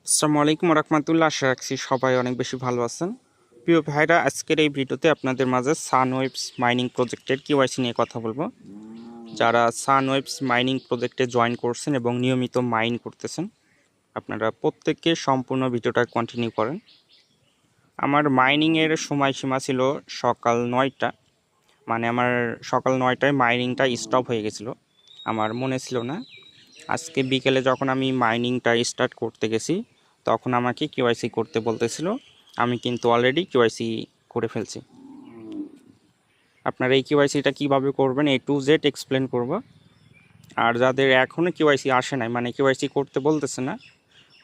আসসালামু আলাইকুম রহমতুল্লাহ। আশা রাখছি সবাই অনেক বেশি ভালো আছেন। প্রিয় ভাইরা, আজকের এই ভিডিওতে আপনাদের মাঝে সানওয়েবস মাইনিং প্রজেক্টের কেওয়াইসি নিয়ে কথা বলবো। যারা সানওয়েবস মাইনিং প্রজেক্টে জয়েন করছেন এবং নিয়মিত মাইন করতেছেন, আপনারা প্রত্যেককে সম্পূর্ণ ভিডিওটা কন্টিনিউ করেন। আমার মাইনিংয়ের সময়সীমা ছিল সকাল 9টা, মানে আমার সকাল 9টায় মাইনিংটা স্টপ হয়ে গেছিলো। আমার মনে ছিল না। আজকে বিকেলে যখন আমি মাইনিংটা স্টার্ট করতে গেছি তখন আমাকে কেওয়াইসি করতে বলতেছিল। আমি কিন্তু অলরেডি কেওয়াইসি করে ফেলছি। আপনারা এই কেওয়াইসিটা কীভাবে করবেন A to Z এক্সপ্লেন করব। আর যাদের এখনও কেওয়াইসি আসে নাই, মানে কেওয়াইসি করতে বলতেছে না,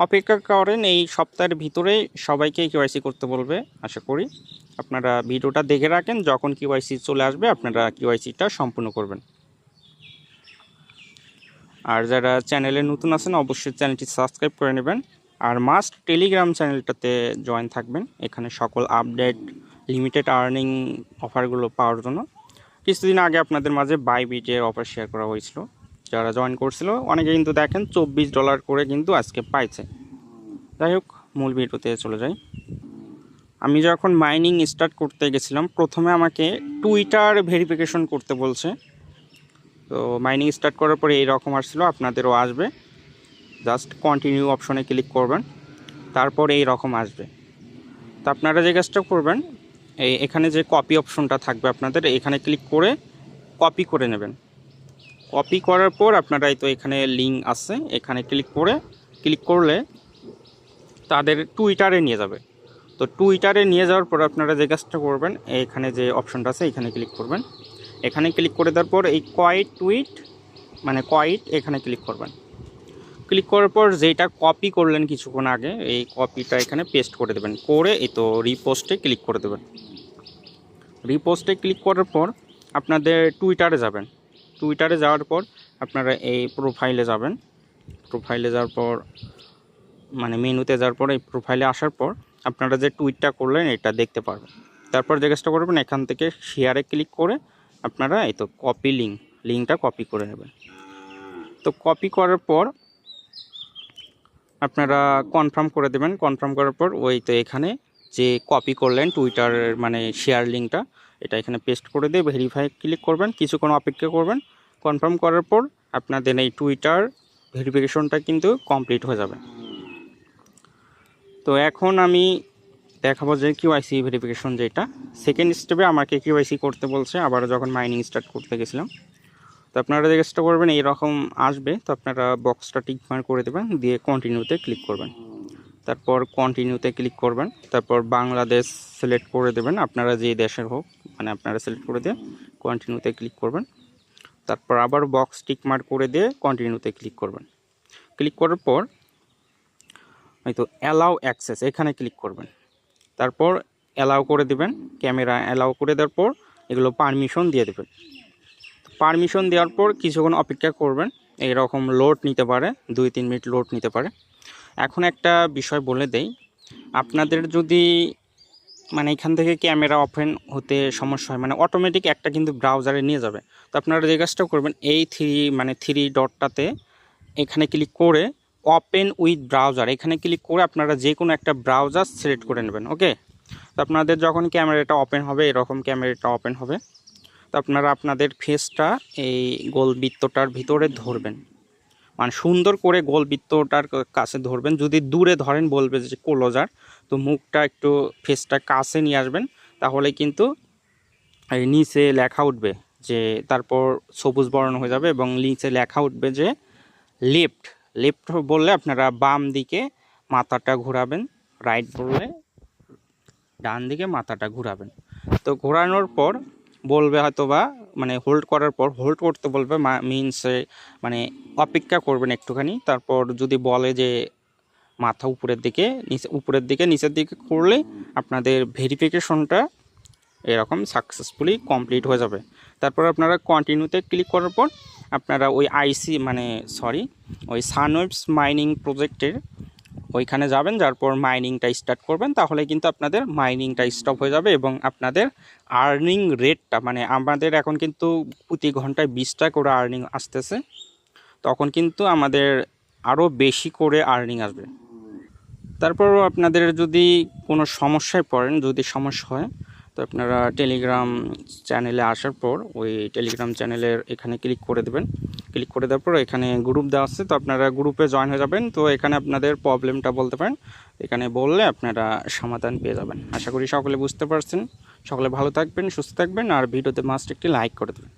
অপেক্ষা করেন, এই সপ্তাহের ভিতরে সবাইকে কেওয়াইসি করতে বলবে আশা করি। আপনারা ভিডিওটা দেখে রাখেন, যখন কেওয়াইসি চলে আসবে আপনারা কেওয়াইসিটা সম্পূর্ণ করবেন। আর যারা চ্যানেলে নতুন আছেন অবশ্যই চ্যানেলটি সাবস্ক্রাইব করে নেবেন। আর মাস্ট টেলিগ্রাম চ্যানেলটাতে জয়েন থাকবেন, এখানে সকল আপডেট, লিমিটেড আর্নিং অফারগুলো পাওয়ার জন্য। কিছুদিন আগে আপনাদের মাঝে বাইবিটের অফার শেয়ার করা হয়েছিল, যারা জয়েন করছিল অনেকে কিন্তু দেখেন $24 করে কিন্তু আজকে পাইছে। যাই হোক, মূল ভিডিওতে চলে যাই। আমি যখন মাইনিং স্টার্ট করতে গেছিলাম প্রথমে আমাকে টুইটার ভেরিফিকেশন করতে বলছে। তো মাইনিং স্টার্ট করার পরে এইরকম আসছিলো, আপনাদেরও আসবে। জাস্ট কন্টিনিউ অপশনে ক্লিক করবেন, তারপর এই রকম আসবে। তো আপনারা যে কাজটা করবেন, এখানে যে কপি অপশনটা থাকবে আপনাদের, এখানে ক্লিক করে কপি করে নেবেন। কপি করার পর আপনারা তো এখানে লিঙ্ক আছে, এখানে ক্লিক করলে তাদের টুইটারে নিয়ে যাবে। তো টুইটারে নিয়ে যাওয়ার পর আপনারা যে কাজটা করবেন, এখানে যে অপশনটা আছে এখানে ক্লিক করবেন। এখানে ক্লিক করে দেওয়ার পর এই কয়েট এখানে ক্লিক করবেন। ক্লিক করার পর যেটা কপি করলেন কিছুক্ষণ আগে, এই কপিটা এখানে পেস্ট করে দেবেন, করে এই তো রিপোস্টে ক্লিক করে দেবেন। রিপোস্টে ক্লিক করার পর আপনাদের টুইটারে যাবেন। টুইটারে যাওয়ার পর আপনারা এই প্রোফাইলে যাবেন। প্রোফাইলে যাওয়ার পর মানে মেনুতে যাওয়ার পর এই প্রোফাইলে আসার পর আপনারা যে টুইটটা করলেন এটা দেখতে পারবেন। তারপর যে কাজটা করবেন, এখান থেকে শেয়ারে ক্লিক করে আপনারা এই তো কপি লিঙ্কটা কপি করে নেবেন। তো কপি করার পর আপনারা কনফার্ম করে দেবেন। কনফার্ম করার পর ওই তো এখানে যে কপি করলেন টুইটার মানে শেয়ার লিঙ্কটা, এটা এখানে পেস্ট করে দিয়ে ভেরিফাই ক্লিক করবেন, কিছুক্ষণ অপেক্ষা করবেন। কনফার্ম করার পর আপনাদের এই টুইটার ভেরিফিকেশনটা কিন্তু কমপ্লিট হয়ে যাবে। তো এখন আমি দেখাবো যে কেওয়াইসি ভেরিফিকেশন, যেটা সেকেন্ড স্টেপে আমাকে কেওয়াইসি করতে বলছে আবার যখন মাইনিং স্টার্ট করতে গেছিলাম। তো আপনারা যে কাজটা করবেন, এইরকম আসবে। তো আপনারা বক্সটা টিক মার্ক করে দেবেন, দিয়ে কন্টিনিউতে ক্লিক করবেন। তারপর কন্টিনিউতে ক্লিক করবেন, তারপর বাংলাদেশ সিলেক্ট করে দেবেন, আপনারা যে দেশের হোক, মানে আপনারা সিলেক্ট করে দিয়ে কন্টিনিউতে ক্লিক করবেন। তারপর আবার বক্স টিক মার্ক করে দিয়ে কন্টিনিউতে ক্লিক করবেন। ক্লিক করার পর হয়তো অ্যালাউ অ্যাক্সেস এখানে ক্লিক করবেন। তারপর অ্যালাউ করে দেবেন, ক্যামেরা অ্যালাউ করে দেওয়ার পর এগুলো পারমিশন দিয়ে দেবেন। পারমিশন দেওয়ার পর কিছুক্ষণ অপেক্ষা করবেন, এইরকম লোড নিতে পারে, 2-3 মিনিট লোড নিতে পারে। এখন একটা বিষয় বলে দেই, আপনাদের যদি মানে এখান থেকে ক্যামেরা ওপেন হতে সমস্যা হয়, মানে অটোমেটিক একটা কিন্তু ব্রাউজারে নিয়ে যাবে। তো আপনারা যে কাজটা করবেন, এই থ্রি ডটটাতে এখানে ক্লিক করে ওপেন উইথ ব্রাউজার এখানে ক্লিক করে আপনারা যে কোনো একটা ব্রাউজার সিলেক্ট করে নেবেন। ওকে, তো আপনাদের যখন ক্যামেরাটা ওপেন হবে, এরকম ক্যামেরাটা ওপেন হবে। তো আপনারা আপনাদের ফেসটা এই গোল বৃত্তটার ভিতরে ধরবেন, মানে সুন্দর করে গোল বৃত্তটার কাছে ধরবেন। যদি দূরে ধরেন বলবে যে ক্লোজার, তো মুখটা একটু ফেসটা কাছে নিয়ে আসবেন, তাহলে কিন্তু এই নিচে লেখা উঠবে যে, তারপর সবুজ বর্ণ হয়ে যাবে এবং নিচে লেখা উঠবে যে লেফট বললে আপনারা বাম দিকে মাথাটা ঘোরাবেন, রাইট বললে ডান দিকে মাথাটা ঘোরাবেন। তো ঘোরানোর পর বলবে হয়তো বা মানে হোল্ড করার পর হোল্ড করতে বলবে, মিনস মানে অপেক্ষা করবেন একটুখানি। তারপর যদি বলে যে মাথা উপরের দিকে নিচের দিকে করলে আপনাদের ভেরিফিকেশনটা এরকম সাকসেসফুলি কমপ্লিট হয়ে যাবে। তারপর আপনারা কন্টিনিউতে ক্লিক করার পর আপনারা ওই ওই সানওয়েবস মাইনিং প্রজেক্টের ওইখানে যাবেন, যারপর মাইনিংটা স্টার্ট করবেন। তাহলে কিন্তু আপনাদের মাইনিংটা স্টপ হয়ে যাবে এবং আপনাদের আর্নিং রেটটা, মানে আমাদের এখন কিন্তু প্রতি ঘন্টায় 20 টাকা করে আর্নিং আসতেছে, তখন কিন্তু আমাদের আরও বেশি করে আর্নিং আসবে। তারপরও আপনাদের যদি কোনো সমস্যায় পড়েন, যদি সমস্যা হয়, তো আপনারা টেলিগ্রাম চ্যানেলে আসার পর ওই টেলিগ্রাম চ্যানেলের এখানে ক্লিক করে দেবেন। ক্লিক করে দেওয়ার পর এখানে গ্রুপ দেওয়া আছে, তো আপনারা গ্রুপে জয়েন হয়ে যাবেন। তো এখানে আপনাদের প্রবলেমটা বলতে পারেন, এখানে বললে আপনারা সমাধান পেয়ে যাবেন। আশা করি সকলে বুঝতে পারছেন। সকলে ভালো থাকবেন, সুস্থ থাকবেন, আর ভিডিওতে মাস্ট একটি লাইক করে দেবেন।